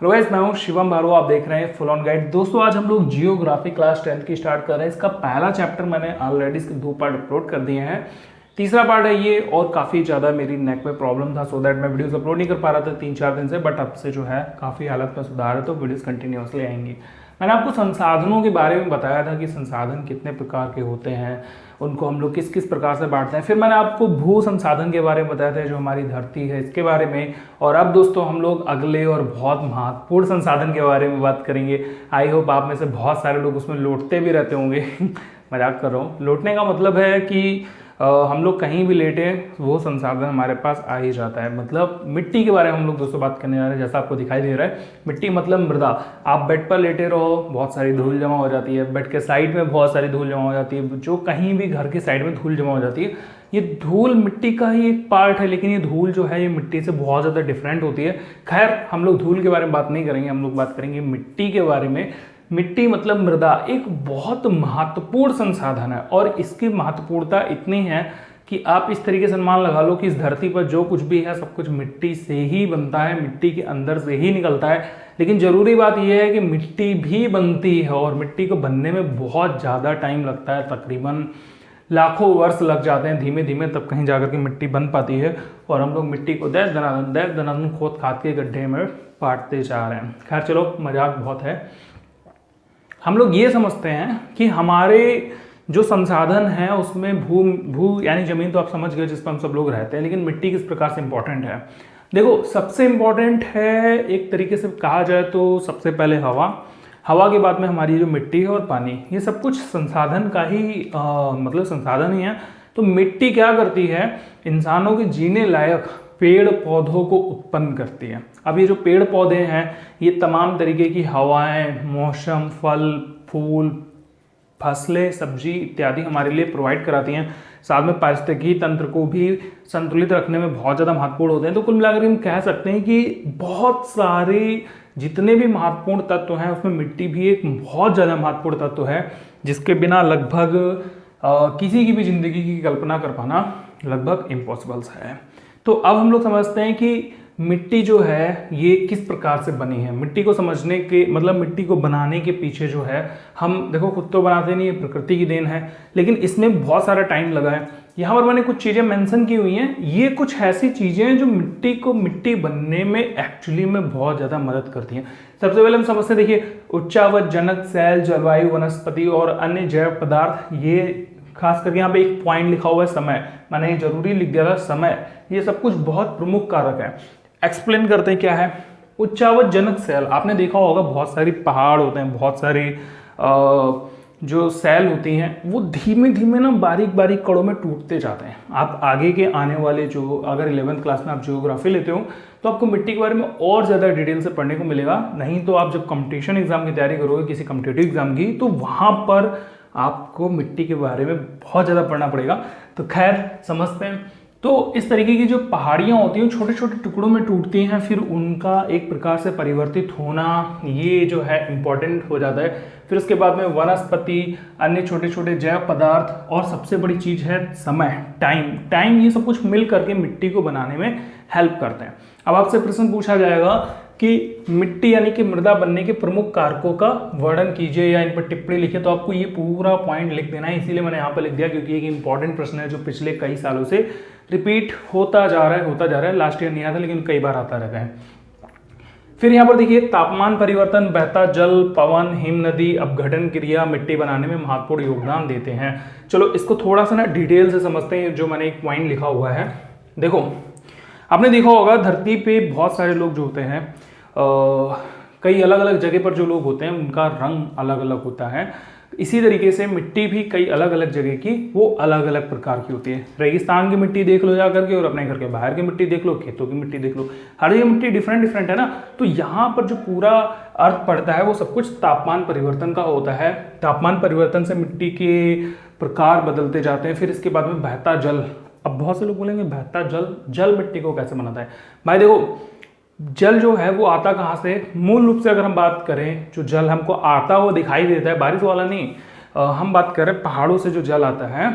Hello guys, मैं हूं शिवम भार्गव। आप देख रहे हैं फुल ऑन गाइड। दोस्तों, आज हम लोग जियोग्राफी क्लास 10 की स्टार्ट कर रहे हैं। इसका पहला चैप्टर मैंने ऑलरेडी इसके 2 पार्ट अपलोड कर दिए हैं। तीसरा पार्ट है ये, और काफ़ी ज़्यादा मेरी नेक में प्रॉब्लम था, सो दैट मैं वीडियोस अपलोड नहीं कर पा रहा था 3-4 दिन से। बट अब से जो है काफ़ी हालत में सुधार है, तो वीडियोस कंटिन्यूसली आएंगी। मैंने आपको संसाधनों के बारे में बताया था कि संसाधन कितने प्रकार के होते हैं, उनको हम लोग किस किस प्रकार से बांटते हैं। फिर मैंने आपको भू संसाधन के बारे में बताया था, जो हमारी धरती है इसके बारे में। और अब दोस्तों हम लोग अगले और बहुत महत्वपूर्ण संसाधन के बारे में बात करेंगे। आई होप आप में से बहुत सारे लोग उसमें लौटते भी रहते होंगे मजाक कर रहा हूँ। लौटने का मतलब है कि हम लोग कहीं भी लेटे वो संसाधन हमारे पास आ ही जाता है। मतलब मिट्टी के बारे में हम लोग दोस्तों बात करने जा रहे हैं। जैसा आपको दिखाई दे रहा है, मिट्टी मतलब मृदा। आप बेड पर लेटे रहो, बहुत सारी धूल जमा हो जाती है। बेड के साइड में बहुत सारी धूल जमा हो जाती है, जो कहीं भी घर के साइड में धूल जमा हो जाती है। ये धूल मिट्टी का ही एक पार्ट है, लेकिन ये धूल जो है ये मिट्टी से बहुत ज़्यादा डिफरेंट होती है। खैर, हम लोग धूल के बारे में बात नहीं करेंगे, हम लोग बात करेंगे मिट्टी के बारे में। मिट्टी मतलब मृदा एक बहुत महत्वपूर्ण संसाधन है, और इसकी महत्वपूर्णता इतनी है कि आप इस तरीके से अनुमान लगा लो कि इस धरती पर जो कुछ भी है सब कुछ मिट्टी से ही बनता है, मिट्टी के अंदर से ही निकलता है। लेकिन ज़रूरी बात यह है कि मिट्टी भी बनती है, और मिट्टी को बनने में बहुत ज़्यादा टाइम लगता है। तकरीबन लाखों वर्ष लग जाते हैं धीमे धीमे, तब कहीं जाकर के मिट्टी बन पाती है। और हम लोग मिट्टी को देश दनादन खोद खाद के गड्ढे में बांटते जा रहे हैं। खैर चलो, मजाक बहुत है। हम लोग ये समझते हैं कि हमारे जो संसाधन है उसमें भू यानी जमीन तो आप समझ गए, जिस पर हम सब लोग रहते हैं। लेकिन मिट्टी किस प्रकार से इंपॉर्टेंट है, देखो सबसे इंपॉर्टेंट है एक तरीके से कहा जाए तो सबसे पहले हवा के बाद में हमारी जो मिट्टी है और पानी, ये सब कुछ संसाधन का ही मतलब संसाधन ही है। तो मिट्टी क्या करती है, इंसानों के जीने लायक पेड़ पौधों को उत्पन्न करती है। अब ये जो पेड़ पौधे हैं ये तमाम तरीके की हवाएं, मौसम, फल फूल, फसलें, सब्जी इत्यादि हमारे लिए प्रोवाइड कराती हैं। साथ में पारिस्थितिकी तंत्र को भी संतुलित रखने में बहुत ज़्यादा महत्वपूर्ण होते हैं। तो कुल मिलाकर हम कह सकते हैं कि बहुत सारे जितने भी महत्वपूर्ण तत्व हैं उसमें मिट्टी भी एक बहुत ज़्यादा महत्वपूर्ण तत्व है, जिसके बिना लगभग किसी की भी ज़िंदगी की कल्पना कर पाना लगभग इम्पॉसिबल है। तो अब हम लोग समझते हैं कि मिट्टी जो है ये किस प्रकार से बनी है। मिट्टी को समझने के मतलब मिट्टी को बनाने के पीछे जो है, हम देखो खुद तो बनाते नहीं, ये प्रकृति की देन है, लेकिन इसमें बहुत सारा टाइम लगा है। यहाँ पर मैंने कुछ चीज़ें मेंशन की हुई हैं। ये कुछ ऐसी चीज़ें हैं जो मिट्टी को मिट्टी बनने में एक्चुअली में बहुत ज़्यादा मदद करती हैं। सबसे पहले हम समझते हैं, देखिए उच्चावच जनक, सेल, जलवायु, वनस्पति और अन्य जैव पदार्थ। ये खास करके यहाँ पे एक पॉइंट लिखा हुआ है समय, मैंने ये जरूरी लिख दिया था समय। ये सब कुछ बहुत प्रमुख कारक है। एक्सप्लेन करते हैं क्या है। उच्चावच जनक सेल, आपने देखा होगा बहुत सारी पहाड़ होते हैं, बहुत सारी जो सेल होती हैं वो धीमे धीमे ना बारीक बारीक कणों में टूटते जाते हैं। आप आगे के आने वाले जो अगर 11th क्लास में आप जियोग्राफी लेते हो तो आपको मिट्टी के बारे में और ज़्यादा डिटेल से पढ़ने को मिलेगा। नहीं तो आप जब कंपटीशन एग्जाम की तैयारी करोगे, किसी कॉम्पिटिटिव एग्जाम की, तो वहाँ पर आपको मिट्टी के बारे में बहुत ज़्यादा पढ़ना पड़ेगा। तो खैर समझते हैं। तो इस तरीके की जो पहाड़ियाँ होती हैं छोटे छोटे टुकड़ों में टूटती हैं, फिर उनका एक प्रकार से परिवर्तित होना ये जो है इम्पॉर्टेंट हो जाता है। फिर उसके बाद में वनस्पति, अन्य छोटे छोटे जैव पदार्थ, और सबसे बड़ी चीज़ है समय, टाइम। ये सब कुछ मिल करके मिट्टी को बनाने में हेल्प करते हैं। अब आपसे प्रश्न पूछा जाएगा कि मिट्टी यानी कि मृदा बनने के प्रमुख कारकों का वर्णन कीजिए या इन पर टिप्पणी लिखिए। तो आपको ये पूरा पॉइंट लिख देना है, इसीलिए मैंने यहाँ पर लिख दिया क्योंकि एक इंपॉर्टेंट प्रश्न है जो पिछले कई सालों से रिपीट होता जा रहा है। लास्ट ईयर नहीं आया था, लेकिन कई बार आता रहता है। फिर यहाँ पर देखिए तापमान परिवर्तन, बहता जल, पवन, हिम नदी, अपघटन क्रिया मिट्टी बनाने में महत्वपूर्ण योगदान देते हैं। चलो इसको थोड़ा सा ना डिटेल से समझते हैं। जो मैंने एक पॉइंट लिखा हुआ है, देखो आपने देखा होगा धरती पे बहुत सारे लोग जो होते हैं, कई अलग अलग जगह पर जो लोग होते हैं उनका रंग अलग अलग होता है। इसी तरीके से मिट्टी भी कई अलग अलग जगह की वो अलग अलग प्रकार की होती है। रेगिस्तान की मिट्टी देख लो जा करके, और अपने घर के बाहर की मिट्टी देख लो, खेतों की मिट्टी देख लो, हर जगह मिट्टी डिफरेंट है ना। तो यहाँ पर जो पूरा अर्थ पड़ता है वो सब कुछ तापमान परिवर्तन का होता है। तापमान परिवर्तन से मिट्टी के प्रकार बदलते जाते हैं। फिर इसके बाद में बहता जल। अब बहुत से लोग बोलेंगे बहता जल मिट्टी को कैसे बनाता है। भाई देखो, जल जो है वो आता कहाँ से, मूल रूप से अगर हम बात करें, जो जल हमको आता हुआ दिखाई देता है, बारिश वाला नहीं, हम बात करें पहाड़ों से जो जल आता है,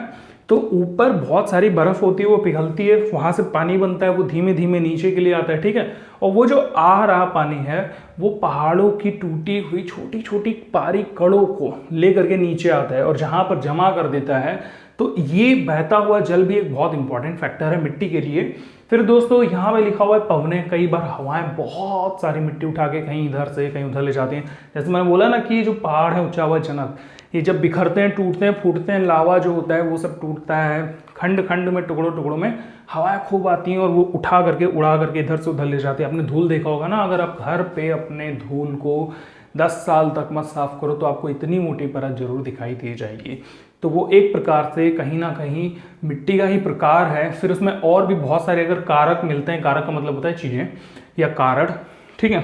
तो ऊपर बहुत सारी बर्फ़ होती है, वो पिघलती है, वहाँ से पानी बनता है, वो धीमे धीमे नीचे के लिए आता है, ठीक है। और वो जो आ रहा पानी है वो पहाड़ों की टूटी हुई छोटी छोटी बारीक कणों को ले करके नीचे आता है और जहाँ पर जमा कर देता है। तो ये बहता हुआ जल भी एक बहुत इंपॉर्टेंट फैक्टर है मिट्टी के लिए। फिर दोस्तों यहाँ पे लिखा हुआ है पवने, कई बार हवाएं बहुत सारी मिट्टी उठा के कहीं इधर से कहीं उधर ले जाती हैं। जैसे मैंने बोला ना कि जो पहाड़ है ऊंचा हुआ जनक, ये जब बिखरते हैं, टूटते हैं, फूटते हैं, लावा जो होता है वो सब टूटता है, खंड खंड में, टुकड़ों टुकड़ों में हवाएं खूब आती हैं और वो उठा करके उड़ा करके इधर से उधर ले जाती है। आपने धूल देखा होगा ना, अगर आप घर पे अपने धूल को 10 साल तक मत साफ करो तो आपको इतनी मोटी परत जरूर दिखाई दे जाएगी। तो वो एक प्रकार से कहीं ना कहीं मिट्टी का ही प्रकार है। फिर उसमें और भी बहुत सारे अगर कारक मिलते हैं, कारक का मतलब होता है चीज़ें या कारण, ठीक है,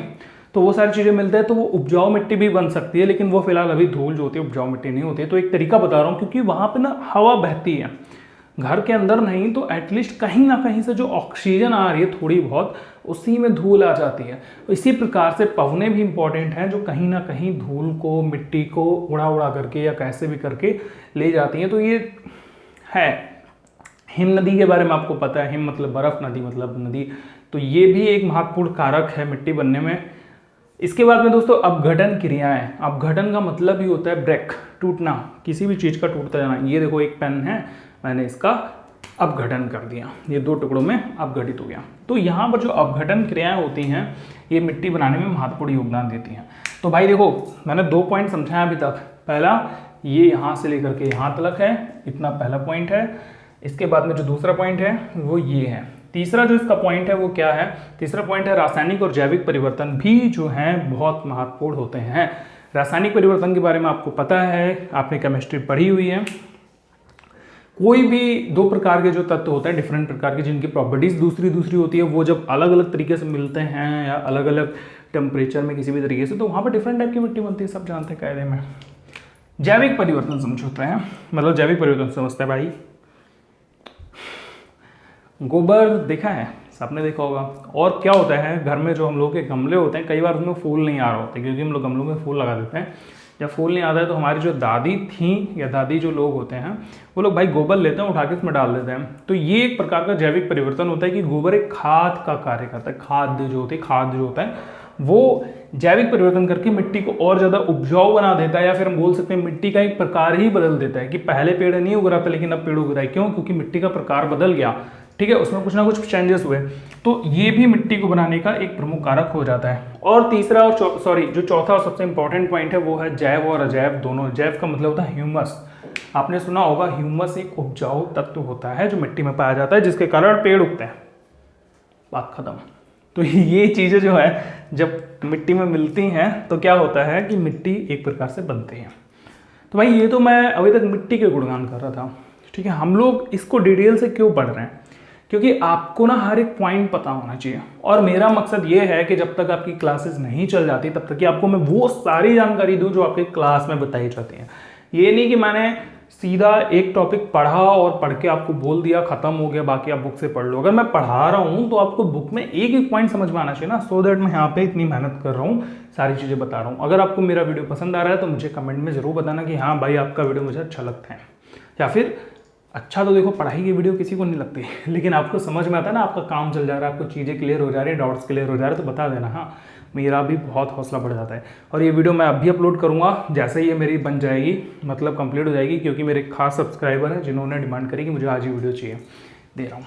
तो वो सारी चीज़ें मिलते हैं तो वो उपजाऊ मिट्टी भी बन सकती है। लेकिन वो फिलहाल अभी धूल जो होती है उपजाऊ मिट्टी नहीं होती है। तो एक तरीका बता रहा हूँ, क्योंकि वहाँ पे ना हवा बहती है, घर के अंदर नहीं तो एटलीस्ट कहीं ना कहीं से जो ऑक्सीजन आ रही है थोड़ी बहुत, उसी में धूल आ जाती है। तो इसी प्रकार से पवने भी इंपॉर्टेंट हैं जो कहीं ना कहीं धूल को, मिट्टी को उड़ा उड़ा करके या कैसे भी करके ले जाती हैं। तो ये है। हिम नदी के बारे में आपको पता है, हिम मतलब बर्फ, नदी मतलब नदी, तो ये भी एक महत्वपूर्ण कारक है मिट्टी बनने में। इसके बाद में दोस्तों अपघटन क्रियाएं। अपघटन का मतलब ही होता है ब्रेक, टूटना, किसी भी चीज़ का टूटता जाना। ये देखो एक पेन है, मैंने इसका अपघटन कर दिया, ये 2 टुकड़ों में अपघटित हो गया। तो यहाँ पर जो अपघटन क्रियाएं होती हैं ये मिट्टी बनाने में महत्वपूर्ण योगदान देती हैं। तो भाई देखो मैंने 2 पॉइंट समझाया अभी तक। पहला ये यहाँ से लेकर के यहाँ तक है, इतना पहला पॉइंट है। इसके बाद में जो दूसरा पॉइंट है वो ये है। तीसरा जो इसका पॉइंट है वो क्या है, तीसरा पॉइंट है रासायनिक और जैविक परिवर्तन भी जो हैं बहुत महत्वपूर्ण होते हैं। रासायनिक परिवर्तन के बारे में आपको पता है, आपने केमिस्ट्री पढ़ी हुई है। कोई भी 2 प्रकार के जो तत्व होते हैं, डिफरेंट प्रकार के, जिनकी प्रॉपर्टीज दूसरी दूसरी होती है, वो जब अलग अलग तरीके से मिलते हैं या अलग अलग टेम्परेचर में किसी भी तरीके से, तो वहाँ पर डिफरेंट टाइप की मिट्टी बनती है, सब जानते हैं कायदे में। जैविक परिवर्तन समझते हैं, मतलब जैविक परिवर्तन समझते हैं भाई। गोबर देखा है, सबने देखा होगा। और क्या होता है, घर में जो हम लोग के गमले होते हैं, कई बार उसमें फूल नहीं आ रहा होता, क्योंकि हम लोग गमलों में फूल लगा देते हैं। जब फूल नहीं आता है तो हमारी जो दादी थी या दादी जो लोग होते हैं वो लोग भाई गोबर लेते हैं, उठा के उसमें डाल देते हैं। तो ये एक प्रकार का जैविक परिवर्तन होता है कि गोबर एक खाद का कार्य करता है। खाद जो होता है वो जैविक परिवर्तन करके मिट्टी को और ज़्यादा उपजाऊ बना देता है, या फिर हम बोल सकते हैं मिट्टी का एक प्रकार ही बदल देता है। कि पहले पेड़ नहीं उग रहा था लेकिन अब पेड़ उग रहा है, क्यों? क्योंकि मिट्टी का प्रकार बदल गया, ठीक है, उसमें कुछ ना कुछ चेंजेस हुए। तो ये भी मिट्टी को बनाने का एक प्रमुख कारक हो जाता है। और तीसरा और जो चौथा और सबसे इंपॉर्टेंट पॉइंट है वो है जैव और अजैव दोनों। जैव का मतलब होता है ह्यूमस। आपने सुना होगा ह्यूमस एक उपजाऊ तत्व होता है जो मिट्टी में पाया जाता है, जिसके कारण पेड़ उगते हैं। बात खत्म। तो ये चीज़ें जो है जब मिट्टी में मिलती हैं तो क्या होता है कि मिट्टी एक प्रकार से बनती है। तो भाई ये तो मैं अभी तक मिट्टी के गुणगान कर रहा था, ठीक है। हम लोग इसको डिटेल से क्यों पढ़ रहे हैं? क्योंकि आपको ना हर एक पॉइंट पता होना चाहिए। और मेरा मकसद ये है कि जब तक आपकी क्लासेस नहीं चल जाती तब तक कि आपको मैं वो सारी जानकारी दूं जो आपके क्लास में बताई जाती है। ये नहीं कि मैंने सीधा एक टॉपिक पढ़ा और पढ़ के आपको बोल दिया खत्म हो गया, बाकी आप बुक से पढ़ लो। अगर मैं पढ़ा रहा हूँ तो आपको बुक में एक एक पॉइंट समझ में आना चाहिए ना, सो दैट मैं यहाँ पे इतनी मेहनत कर रहा हूँ, सारी चीज़ें बता रहा हूँ। अगर आपको मेरा वीडियो पसंद आ रहा है तो मुझे कमेंट में ज़रूर बताना कि हाँ भाई आपका वीडियो मुझे अच्छा लगता है। या फिर अच्छा तो देखो पढ़ाई की वीडियो किसी को नहीं लगती, लेकिन आपको समझ में आता है ना, आपका काम चल जा रहा है, आपको चीज़ें क्लियर हो जा रही है, डाउट्स क्लियर हो जा रहे हैं, तो बता देना। हाँ, मेरा भी बहुत हौसला बढ़ जाता है। और ये वीडियो मैं अभी अपलोड करूँगा जैसे ही ये मेरी बन जाएगी, मतलब कंप्लीट हो जाएगी, क्योंकि मेरे खास सब्सक्राइबर हैं जिन्होंने डिमांड करी कि मुझे आज ही वीडियो चाहिए, दे रहा हूँ।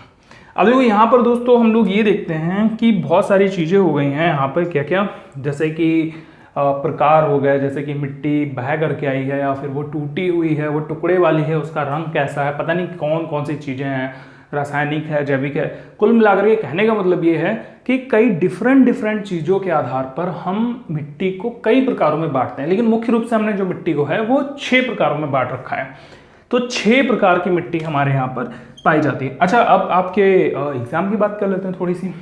अब देखो यहाँ पर दोस्तों हम लोग ये देखते हैं कि बहुत सारी चीज़ें हो गई हैं यहाँ पर। क्या क्या? जैसे कि प्रकार हो गए, जैसे कि मिट्टी बह करके आई है या फिर वो टूटी हुई है, वो टुकड़े वाली है, उसका रंग कैसा है, पता नहीं कौन कौन सी चीज़ें हैं, रासायनिक है, जैविक है। कुल मिलाकर के कहने का मतलब ये है कि कई डिफरेंट चीज़ों के आधार पर हम मिट्टी को कई प्रकारों में बांटते हैं। लेकिन मुख्य रूप से हमने जो मिट्टी को है वो 6 प्रकारों में बांट रखा है। तो 6 प्रकार की मिट्टी हमारे यहाँ पर पाई जाती है। अच्छा, अब आपके एग्ज़ाम की बात कर लेते हैं थोड़ी सी।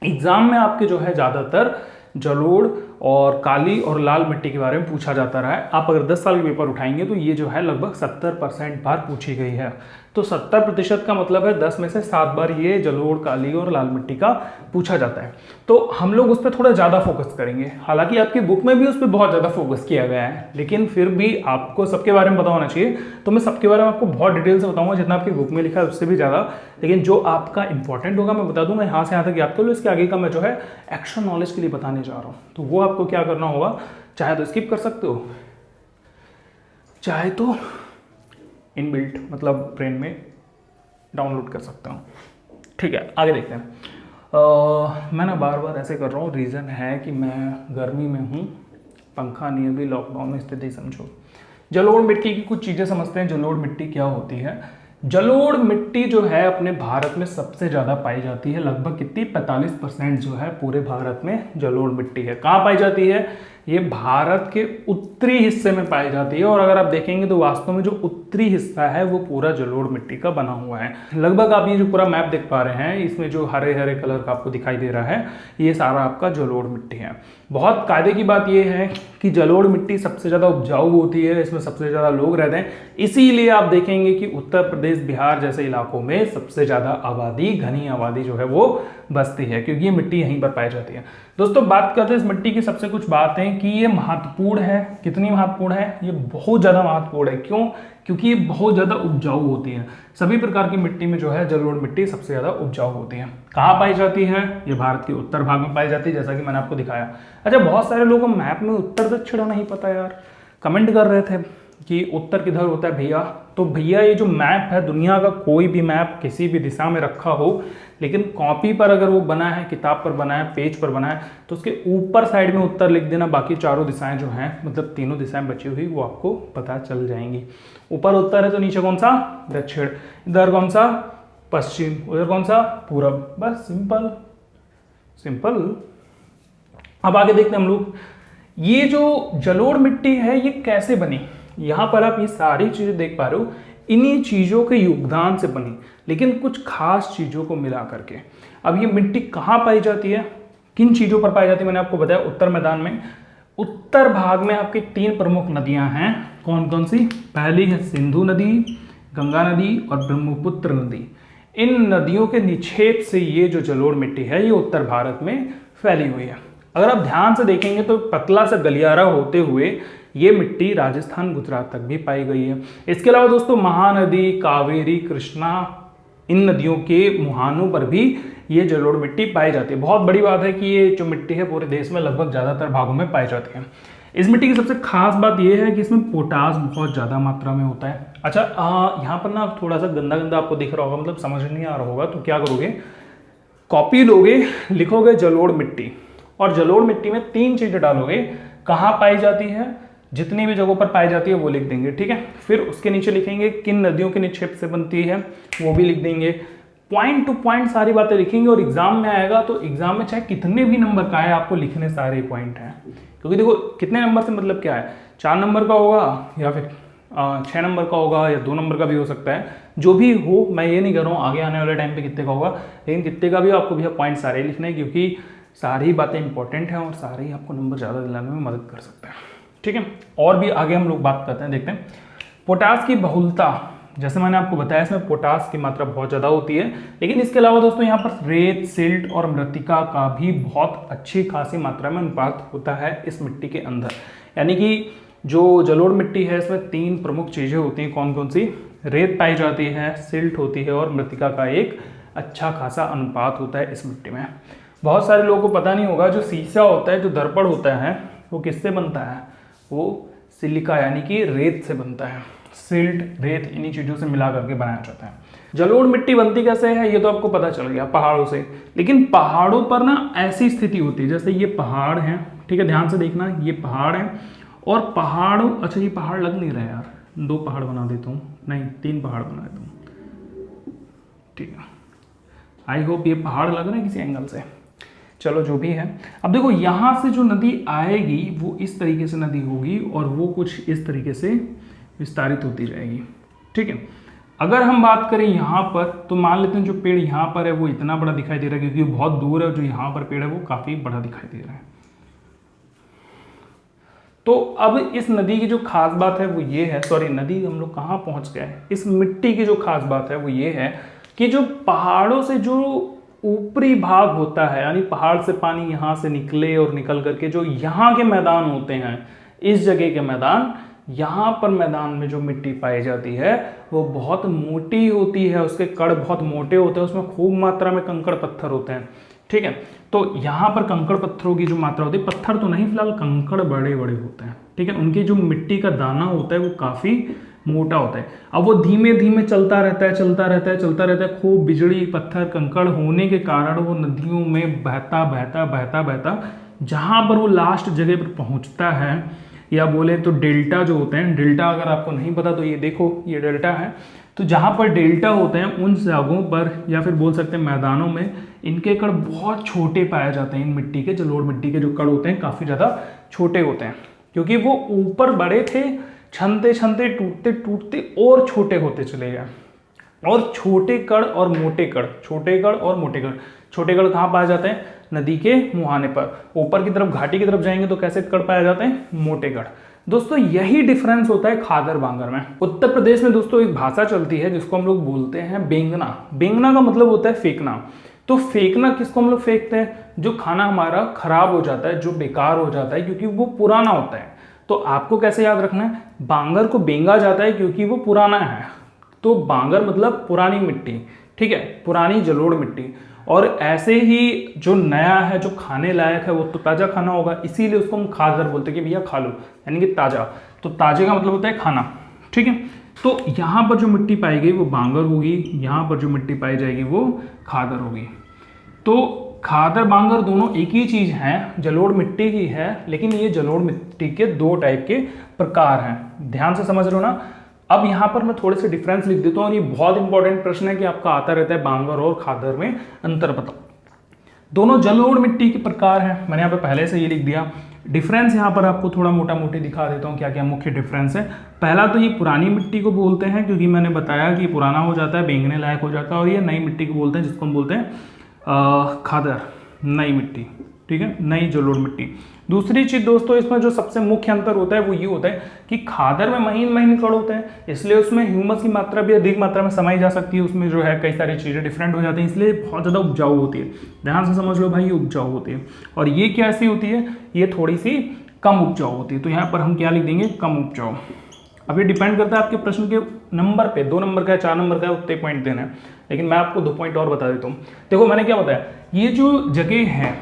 एग्ज़ाम में आपके जो है ज़्यादातर जलोढ़ और काली और लाल मिट्टी के बारे में पूछा जाता रहा है। आप अगर 10 साल के पेपर उठाएंगे तो ये जो है लगभग 70% बार पूछी गई है। तो 70% का मतलब है 10 में से 7 बार ये जलोढ़, काली और लाल मिट्टी का पूछा जाता है। तो हम लोग उस पर थोड़ा ज़्यादा फोकस करेंगे। हालांकि आपकी बुक में भी उस पर बहुत ज़्यादा फोकस किया गया है, लेकिन फिर भी आपको सबके बारे में पता होना चाहिए। तो मैं सबके बारे में आपको बहुत डिटेल से बताऊंगा, जितना आपकी बुक में लिखा है उससे भी ज़्यादा। लेकिन जो आपका इंपॉर्टेंट होगा मैं बता दूंगा, यहाँ से यहाँ तक याद कर लो। इसके आगे का मैं जो है एक्स्ट्रा नॉलेज के लिए बताने जा रहा हूँ, तो वो आपको क्या करना होगा, चाहे तो स्किप कर सकते हो, चाहे तो इनबिल्ट मतलब ब्रेन में डाउनलोड कर सकता हूँ। ठीक है, आगे देखते हैं। मैं ना बार बार ऐसे कर रहा हूँ, रीज़न है कि मैं गर्मी में हूँ, पंखा नहीं, अभी लॉकडाउन में स्थिति समझो। जलोढ़ मिट्टी की कुछ चीज़ें समझते हैं। जलोढ़ मिट्टी क्या होती है। जलोढ़ मिट्टी जो है अपने भारत में सबसे ज़्यादा पाई जाती है, लगभग कितनी 45% जो है पूरे भारत में जलोढ़ मिट्टी है। कहाँ पाई जाती है, ये भारत के उत्तरी हिस्से में पाई जाती है। और अगर आप देखेंगे तो वास्तव में जो उत्तरी हिस्सा है वो पूरा जलोढ़ मिट्टी का बना हुआ है। लगभग आप ये जो पूरा मैप देख पा रहे हैं, इसमें जो हरे हरे कलर का आपको दिखाई दे रहा है, ये सारा आपका जलोढ़ मिट्टी है। बहुत कायदे की बात ये है कि जलोढ़ मिट्टी सबसे ज़्यादा उपजाऊ होती है, इसमें सबसे ज़्यादा लोग रहते हैं। इसीलिए आप देखेंगे कि उत्तर प्रदेश, बिहार जैसे इलाकों में सबसे ज़्यादा आबादी, घनी आबादी जो है वो बसती है, क्योंकि ये मिट्टी यहीं पर पाई जाती है। दोस्तों बात करते हैं इस मिट्टी की सबसे कुछ बातें कि ये महत्वपूर्ण है। कितनी महत्वपूर्ण है, ये बहुत ज़्यादा महत्वपूर्ण है। क्यों, क्योंकि ये बहुत ज़्यादा उपजाऊ होती है। सभी प्रकार की मिट्टी में जो है जलोढ़ मिट्टी सबसे ज़्यादा उपजाऊ होती है। कहाँ पाई जाती है, ये भारत के उत्तर भाग में पाई जाती है, जैसा कि मैंने आपको दिखाया। अच्छा, बहुत सारे लोगों को मैप में उत्तर दक्षिण नहीं पता यार, कमेंट कर रहे थे कि उत्तर किधर होता है भैया। तो भैया ये जो मैप है, दुनिया का कोई भी मैप किसी भी दिशा में रखा हो, लेकिन कॉपी पर अगर वो बना है, किताब पर बना है, पेज पर बना है, तो उसके ऊपर साइड में उत्तर लिख देना। बाकी चारों दिशाएं जो हैं, मतलब तीनों दिशाएं बची हुई, वो आपको पता चल जाएंगी। ऊपर उत्तर है तो नीचे कौन सा, दक्षिण। इधर कौन सा, पश्चिम। उधर कौन सा, पूरब। बस सिंपल सिंपल। अब आगे देखते हैं हम लोग, ये जो जलोढ़ मिट्टी है ये कैसे बनी। यहाँ पर आप ये सारी चीज़ें देख पा रहे हो, इन्हीं चीज़ों के योगदान से बनी, लेकिन कुछ खास चीज़ों को मिला करके। अब ये मिट्टी कहाँ पाई जाती है, किन चीज़ों पर पाई जाती है, मैंने आपको बताया उत्तर मैदान में। उत्तर भाग में आपकी 3 प्रमुख नदियाँ हैं। कौन कौन सी, पहली है सिंधु नदी, गंगा नदी और ब्रह्मपुत्र नदी। इन नदियों के निक्षेप से ये जो जलोढ़ मिट्टी है ये उत्तर भारत में फैली हुई है। अगर आप ध्यान से देखेंगे तो पतला सा गलियारा होते हुए ये मिट्टी राजस्थान, गुजरात तक भी पाई गई है। इसके अलावा दोस्तों महानदी, कावेरी, कृष्णा, इन नदियों के मुहानों पर भी ये जलोढ़ मिट्टी पाई जाती है। बहुत बड़ी बात है कि ये जो मिट्टी है पूरे देश में लगभग ज़्यादातर भागों में पाई जाती है। इस मिट्टी की सबसे खास बात यह है कि इसमें पोटास बहुत ज़्यादा मात्रा में होता है। अच्छा, यहाँ पर ना थोड़ा सा गंदा गंदा आपको दिख रहा होगा, मतलब समझ नहीं आ रहा होगा, तो क्या करोगे, कॉपी लोगे, लिखोगे जलोढ़ मिट्टी, और जलोढ़ मिट्टी में 3 चीज़ें डालोगे। कहाँ पाई जाती है, जितनी भी जगहों पर पाई जाती है वो लिख देंगे, ठीक है। फिर उसके नीचे लिखेंगे किन नदियों के निक्षेप से बनती है, वो भी लिख देंगे। पॉइंट टू पॉइंट सारी बातें लिखेंगे, और एग्जाम में आएगा तो एग्जाम में चाहे कितने भी नंबर का है, आपको लिखने सारे पॉइंट हैं। क्योंकि देखो कितने नंबर से मतलब क्या है, 4 नंबर का होगा या फिर 6 नंबर का होगा या 2 नंबर का भी हो सकता है। जो भी हो, मैं ये नहीं कर रहा हूँ आगे आने वाले टाइम पे कितने का होगा, लेकिन कितने का भी आपको भैया पॉइंट सारे लिखने हैं, क्योंकि सारी बातें इंपॉर्टेंट हैं और सारे ही आपको नंबर ज़्यादा दिलाने में मदद कर सकते हैं, ठीक है। और भी आगे हम लोग बात करते हैं, देखते हैं। पोटास की बहुलता, जैसे मैंने आपको बताया इसमें पोटास की मात्रा बहुत ज़्यादा होती है, लेकिन इसके अलावा दोस्तों यहाँ पर रेत, सिल्ट और मृतिका का भी बहुत अच्छी खासी मात्रा में अनुपात होता है इस मिट्टी के अंदर। यानी कि जो जलोढ़ मिट्टी है इसमें 3 प्रमुख चीज़ें होती हैं। कौन कौन सी, रेत पाई जाती है, सिल्ट होती है और मृतिका का एक अच्छा खासा अनुपात होता है इस मिट्टी में। बहुत सारे लोगों को पता नहीं होगा, जो शीशा होता है, जो दर्पण होता है, वो किससे बनता है, वो सिलिका यानी कि रेत से बनता है। सिल्ट, रेत, इन्हीं चीज़ों से मिला करके बनाया जाता है। जलोढ़ मिट्टी बनती कैसे है ये तो आपको पता चल गया, पहाड़ों से। लेकिन पहाड़ों पर ना ऐसी स्थिति होती है, जैसे ये पहाड़ है, ठीक है, ध्यान से देखना, ये पहाड़ है और पहाड़ों, अच्छा ये पहाड़ लग नहीं रहा यार, 2 पहाड़ बना देता हूँ, नहीं 3 पहाड़ बना देता हूँ, ठीक है। आई होप ये पहाड़ लग रहा है किसी एंगल से, चलो जो भी है। अब देखो यहाँ से जो नदी आएगी वो इस तरीके से नदी होगी और वो कुछ इस तरीके से विस्तारित होती जाएगी, ठीक है। अगर हम बात करें यहाँ पर, तो मान लेते हैं जो पेड़ यहाँ पर है वो इतना बड़ा दिखाई दे रहा है, क्योंकि बहुत दूर है, जो यहाँ पर पेड़ है वो काफ़ी बड़ा दिखाई दे रहा है। तो अब इस नदी की जो खास बात है वो ये है, सॉरी नदी हम लोग कहाँ पहुँच गए, इस मिट्टी की जो खास बात है वो ये है कि जो पहाड़ों से जो ऊपरी भाग होता है, यानी पहाड़ से पानी यहाँ से निकले और निकल करके जो यहाँ के मैदान होते हैं, इस जगह के मैदान, यहाँ पर मैदान में जो मिट्टी पाई जाती है वो बहुत मोटी होती है, उसके कण बहुत मोटे होते हैं, उसमें खूब मात्रा में कंकड़ पत्थर होते हैं। ठीक है, तो यहाँ पर कंकड़ पत्थरों की जो मात्रा होती है, पत्थर तो नहीं फिलहाल कंकड़ बड़े बड़े होते हैं। ठीक है, उनकी जो मिट्टी का दाना होता है वो काफ़ी मोटा होता है। अब वो धीमे धीमे चलता रहता है, चलता रहता है, चलता रहता है, खूब बिजली पत्थर कंकड़ होने के कारण वो नदियों में बहता बहता बहता बहता जहाँ पर वो लास्ट जगह पर पहुँचता है, या बोले तो डेल्टा जो होते हैं, डेल्टा अगर आपको नहीं पता तो ये देखो, ये डेल्टा है। तो जहाँ पर डेल्टा होते हैं उन जगहों पर, या फिर बोल सकते हैं मैदानों में, इनके कण बहुत छोटे पाए जाते हैं। इन मिट्टी के, जलोढ़ मिट्टी के जो कण होते हैं काफ़ी ज़्यादा छोटे होते हैं, क्योंकि वो ऊपर बड़े थे, छनते छनते टूटते टूटते और छोटे होते चले गए। और छोटे कण और मोटे कण, छोटे कण और मोटे कण, छोटे कण कहाँ पाए जाते हैं? नदी के मुहाने पर। ऊपर की तरफ घाटी की तरफ जाएंगे तो कैसे कण पाए जाते हैं? मोटे कण। दोस्तों यही डिफरेंस होता है खादर बांगर में। उत्तर प्रदेश में दोस्तों एक भाषा चलती है जिसको हम लोग बोलते हैं बेंगना। बेंगना का मतलब होता है फेंकना। तो फेंकना किसको हम लोग फेंकते हैं? जो खाना हमारा खराब हो जाता है, जो बेकार हो जाता है, क्योंकि वो पुराना होता है। तो आपको कैसे याद रखना है? बांगर को बेंगा जाता है क्योंकि वो पुराना है। तो बांगर मतलब पुरानी मिट्टी, ठीक है, पुरानी जलोढ़ मिट्टी। और ऐसे ही जो नया है, जो खाने लायक है, वो तो ताज़ा खाना होगा, इसीलिए उसको हम खादर बोलते हैं कि भैया खा लो, यानी कि ताज़ा। तो ताजे का मतलब होता है खाना। ठीक है, तो यहाँ पर जो मिट्टी पाई गई वो बांगर होगी, यहाँ पर जो मिट्टी पाई जाएगी वो खादर होगी। तो खादर बांगर दोनों एक ही चीज़ हैं, जलोढ़ मिट्टी ही है, लेकिन ये जलोढ़ मिट्टी के दो टाइप के प्रकार हैं। ध्यान से समझ लो ना। अब यहाँ पर मैं थोड़े से डिफरेंस लिख देता हूँ, और ये बहुत इंपॉर्टेंट प्रश्न है कि आपका आता रहता है, बांगर और खादर में अंतर बताओ। दोनों जलोढ़ मिट्टी के प्रकार हैं, मैंने यहाँ पे पहले से ये लिख दिया। डिफरेंस यहाँ पर आपको थोड़ा मोटा मोटी दिखा देता हूँ क्या क्या मुख्य डिफरेंस है। पहला तो ये पुरानी मिट्टी को बोलते हैं, क्योंकि मैंने बताया कि पुराना हो जाता है, बेंगने लायक हो जाता है। और ये नई मिट्टी को बोलते हैं, जिसको हम बोलते हैं खादर, नई मिट्टी। ठीक है, नई जलोढ़ मिट्टी। दूसरी चीज दोस्तों, इसमें जो सबसे मुख्य अंतर होता है वो ये होता है कि खादर में महीन महीन कण होते हैं, इसलिए उसमें ह्यूमस की मात्रा भी अधिक मात्रा में समाई जा सकती है। उसमें जो है कई सारी चीज़ें डिफरेंट हो जाती हैं, इसलिए बहुत ज़्यादा उपजाऊ होती है। ध्यान से समझ लो भाई, ये उपजाऊ होती है। और ये क्या ऐसी होती है? ये थोड़ी सी कम उपजाऊ होती है। तो यहाँ पर हम क्या लिख देंगे? कम उपजाऊ। अब ये डिपेंड करता है आपके प्रश्न के नंबर पे, 2 नंबर का है, 4 नंबर का है, उतने पॉइंट देना है। लेकिन मैं आपको 2 पॉइंट और बता देता हूँ। देखो मैंने क्या बताया, ये जो जगह है,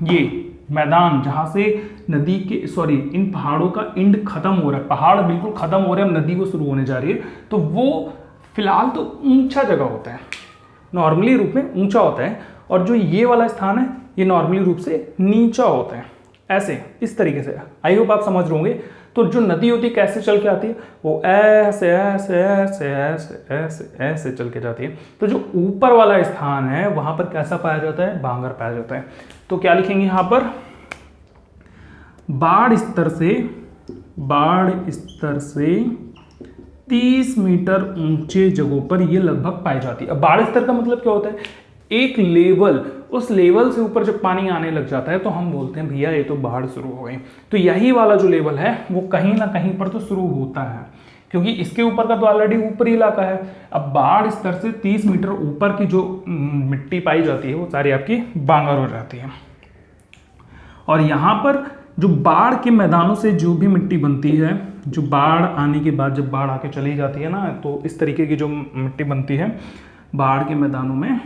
ये मैदान जहाँ से नदी के, सॉरी, इन पहाड़ों का एंड खत्म हो रहा है, पहाड़ बिल्कुल खत्म हो रहे हैं, नदी वो शुरू होने जा रही है, तो वो फिलहाल तो ऊंचा जगह होता है, नॉर्मली रूप में ऊंचा होता है। और जो ये वाला स्थान है ये नॉर्मली रूप से नीचा होता है, ऐसे इस तरीके से। आई होप आप समझ रहे होंगे। तो जो नदी होती है कैसे चल के आती है? वो ऐसे ऐसे ऐसे ऐसे ऐसे ऐसे चल के जाती है। तो जो ऊपर वाला स्थान है वहां पर कैसा पाया जाता है? बांगर पाया जाता है। तो क्या लिखेंगे यहाँ पर? बाढ़ स्तर से 30 मीटर ऊंचे जगहों पर ये लगभग पाई जाती है। अब बाढ़ स्तर का मतलब क्या होता है? एक लेवल, उस लेवल से ऊपर जब पानी आने लग जाता है तो हम बोलते हैं भैया ये तो बाढ़ शुरू हो गई। तो यही वाला जो लेवल है वो कहीं ना कहीं पर तो शुरू होता है, क्योंकि इसके ऊपर का तो ऑलरेडी ऊपरी इलाका है। अब बाढ़ स्तर से 30 मीटर ऊपर की जो मिट्टी पाई जाती है वो सारी आपकी बांगर हो जाती है। और यहाँ पर जो बाढ़ के मैदानों से जो भी मिट्टी बनती है, जो बाढ़ आने के बाद, जब बाढ़ आके चली जाती है ना, तो इस तरीके की जो मिट्टी बनती है बाढ़ के मैदानों में,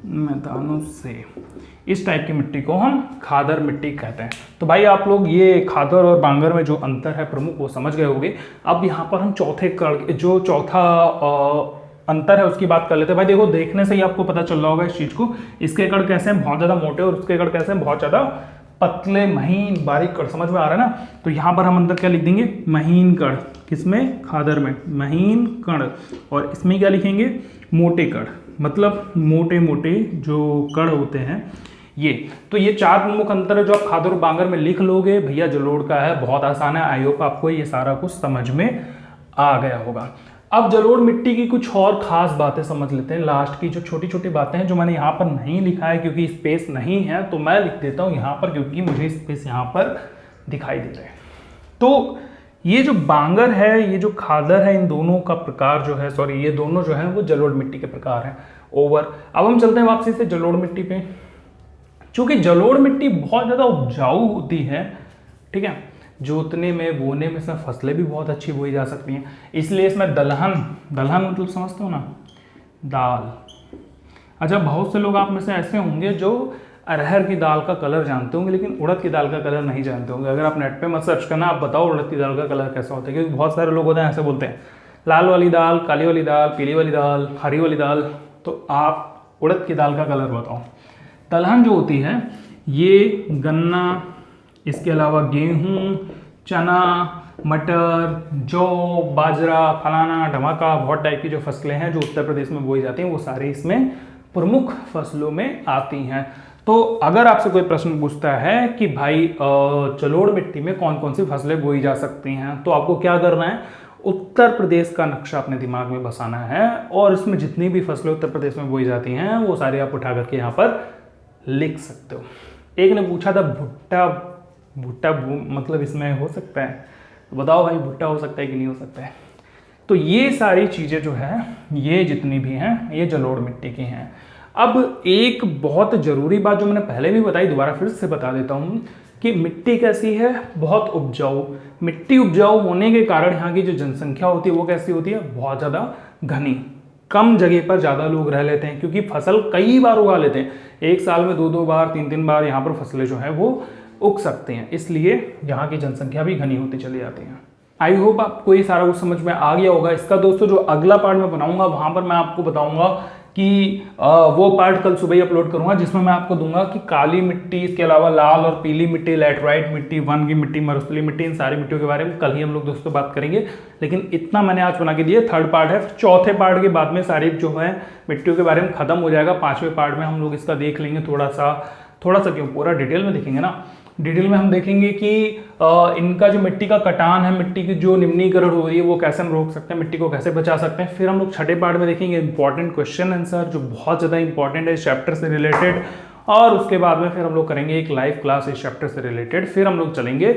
मैदानों से, इस टाइप की मिट्टी को हम खादर मिट्टी कहते हैं। तो भाई आप लोग ये खादर और बांगर में जो अंतर है प्रमुख वो समझ गए होंगे। अब यहाँ पर हम चौथा अंतर है उसकी बात कर लेते हैं। भाई देखो, देखने से ही आपको पता चल रहा होगा इस चीज को, इसके कण कैसे हैं? बहुत ज्यादा मोटे, और उसके कण कैसे हैं? बहुत ज्यादा पतले, महीन, बारीक कण। समझ में आ रहा है ना? तो यहाँ पर हम अंदर क्या लिख देंगे? महीन कण। किसमें? खादर में महीन कण। और इसमें क्या लिखेंगे? मोटे कण, मतलब मोटे मोटे जो कण होते हैं ये। तो ये 4 प्रमुख अंतर है जो आप खादर और बांगर में लिख लोगे। भैया जलोढ़ का है, बहुत आसान है। आई होप आपको ये सारा कुछ समझ में आ गया होगा। अब जलोढ़ मिट्टी की कुछ और खास बातें समझ लेते हैं, लास्ट की जो छोटी छोटी बातें हैं जो मैंने यहाँ पर नहीं लिखा है क्योंकि स्पेस नहीं है, तो मैं लिख देता हूँ यहाँ पर क्योंकि मुझे स्पेस यहाँ पर दिखाई दे रहा है। तो ये जो बांगर है, ये जो खादर है, इन दोनों का प्रकार जो है, सॉरी ये दोनों जो है वो जलोढ़ मिट्टी के प्रकार हैं। ओवर। अब हम चलते हैं वापसी से जलोढ़ मिट्टी पे। चूंकि जलोढ़ मिट्टी बहुत ज़्यादा उपजाऊ होती है, ठीक है, जोतने में बोने में इसमें फसलें भी बहुत अच्छी बोई जा सकती हैं, इसलिए इसमें दलहन, दलहन मतलब समझते हो ना, दाल। अच्छा, बहुत से लोग आप में से ऐसे होंगे जो अरहर की दाल का कलर जानते होंगे लेकिन उड़द की दाल का कलर नहीं जानते होंगे। अगर आप नेट पे मत सर्च करना, आप बताओ उड़द की दाल का कलर कैसा होता है, क्योंकि बहुत सारे लोग होते हैं ऐसे बोलते हैं लाल वाली दाल, काली वाली दाल, पीली वाली दाल, हरी वाली दाल। तो आप उड़द की दाल का कलर बताओ। दलहन जो होती है ये गन्ना, इसके अलावा गेहूँ, चना, मटर, जौ, बाजरा, फलाना ढमाका, बहुत टाइप की जो फसलें हैं जो उत्तर प्रदेश में बोई जाती हैं वो सारी इसमें प्रमुख फसलों में आती हैं। तो अगर आपसे कोई प्रश्न पूछता है कि भाई जलोढ़ मिट्टी में कौन कौन सी फसलें बोई जा सकती हैं, तो आपको क्या करना है, उत्तर प्रदेश का नक्शा अपने दिमाग में बसाना है और इसमें जितनी भी फसलें उत्तर प्रदेश में बोई जाती हैं वो सारी आप उठा करके यहाँ पर लिख सकते हो। एक ने पूछा था भुट्टा, भुट्टा मतलब इसमें हो सकता है, तो बताओ भाई भुट्टा हो सकता है कि नहीं हो सकता है। तो ये सारी चीज़ें जो है, ये जितनी भी हैं ये जलोढ़ मिट्टी की हैं। अब एक बहुत ज़रूरी बात जो मैंने पहले भी बताई, दोबारा फिर से बता देता हूँ कि मिट्टी कैसी है, बहुत उपजाऊ। मिट्टी उपजाऊ होने के कारण यहाँ की जो जनसंख्या होती है वो कैसी होती है, बहुत ज़्यादा घनी। कम जगह पर ज़्यादा लोग रह लेते हैं क्योंकि फसल कई बार उगा लेते हैं, एक साल में 2-2 बार 3-3 बार यहाँ पर फसलें जो है वो उग सकते हैं, इसलिए यहाँ की जनसंख्या भी घनी होती चली जाती है। आई होप आपको ये सारा कुछ समझ में आ गया होगा। इसका दोस्तों जो अगला पार्ट मैं बनाऊंगा वहाँ पर मैं आपको बताऊंगा कि वो पार्ट कल सुबह ही अपलोड करूंगा जिसमें मैं आपको दूंगा कि काली मिट्टी, इसके अलावा लाल और पीली मिट्टी, लैटराइट मिट्टी, वन की मिट्टी, मरुस्थली मिट्टी, इन सारी मिट्टियों के बारे में कल ही हम लोग दोस्तों बात करेंगे। लेकिन इतना मैंने आज बना के दिया, थर्ड पार्ट है, चौथे पार्ट के बाद में सारी जो है मिट्टियों के बारे में खत्म हो जाएगा। पांचवें पार्ट में हम लोग इसका देख लेंगे थोड़ा सा क्यों, पूरा डिटेल में देखेंगे ना। डिटेल में हम देखेंगे कि इनका जो मिट्टी का कटान है, मिट्टी की जो निम्नीकरण हो रही है वो कैसे हम रोक सकते हैं, मिट्टी को कैसे बचा सकते हैं। फिर हम लोग छठे पार्ट में देखेंगे इंपॉर्टेंट क्वेश्चन आंसर जो बहुत ज़्यादा इंपॉर्टेंट है इस चैप्टर से रिलेटेड, और उसके बाद में फिर हम लोग करेंगे एक लाइव क्लास इस चैप्टर से रिलेटेड। फिर हम लोग चलेंगे